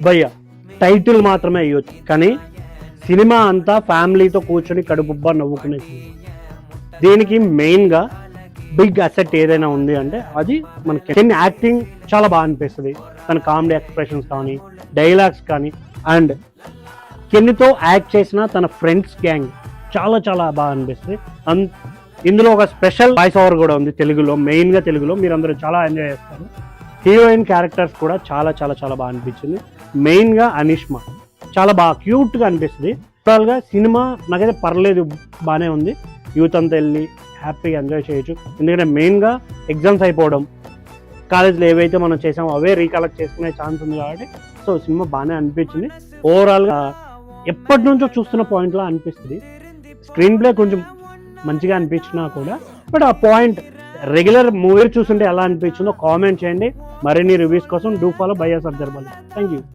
భయ్య టైటిల్ మాత్రమే అయ్యొచ్చు, కానీ సినిమా అంతా ఫ్యామిలీతో కూర్చొని కడుపుబ్బా నవ్వుకునే సినిమా. దీనికి మెయిన్గా బిగ్ అసెట్ ఏదైనా ఉంది అంటే అది మనకి కెన్ యాక్టింగ్ చాలా బాగా అనిపిస్తుంది. తన కామెడీ ఎక్స్ప్రెషన్స్ కానీ, డైలాగ్స్ కానీ, అండ్ కెన్నితో యాక్ట్ చేసిన తన ఫ్రెండ్స్ గ్యాంగ్ చాలా చాలా బాగా అనిపిస్తుంది. ఇందులో ఒక స్పెషల్ వాయిస్ ఓవర్ కూడా ఉంది తెలుగులో, మెయిన్గా తెలుగులో మీరు అందరూ చాలా ఎంజాయ్ చేస్తారు. హీరోయిన్ క్యారెక్టర్స్ కూడా చాలా చాలా చాలా బాగా అనిపించింది. మెయిన్గా అనిష్మా చాలా బాగా క్యూట్గా అనిపిస్తుంది. ఓవరాల్గా సినిమా నాకైతే పర్లేదు, బాగానే ఉంది. యూత్ అంతా వెళ్ళి హ్యాపీగా ఎంజాయ్ చేయొచ్చు. ఎందుకంటే మెయిన్గా ఎగ్జామ్స్ అయిపోవడం, కాలేజ్లో ఏవైతే మనం చేసామో అవే రీకలెక్ట్ చేసుకునే ఛాన్స్ ఉంది కాబట్టి సో సినిమా బాగానే అనిపించింది. ఓవరాల్గా ఎప్పటి నుంచో చూస్తున్న పాయింట్లా అనిపిస్తుంది. స్క్రీన్ ప్లే కొంచెం మంచిగా అనిపించినా కూడా, బట్ ఆ పాయింట్ రెగ్యులర్ మూవీ చూస్తుంటే ఎలా అనిపించిందో కామెంట్ చేయండి. మరిన్ని రివ్యూస్ కోసం do follow by us observer. Thank you.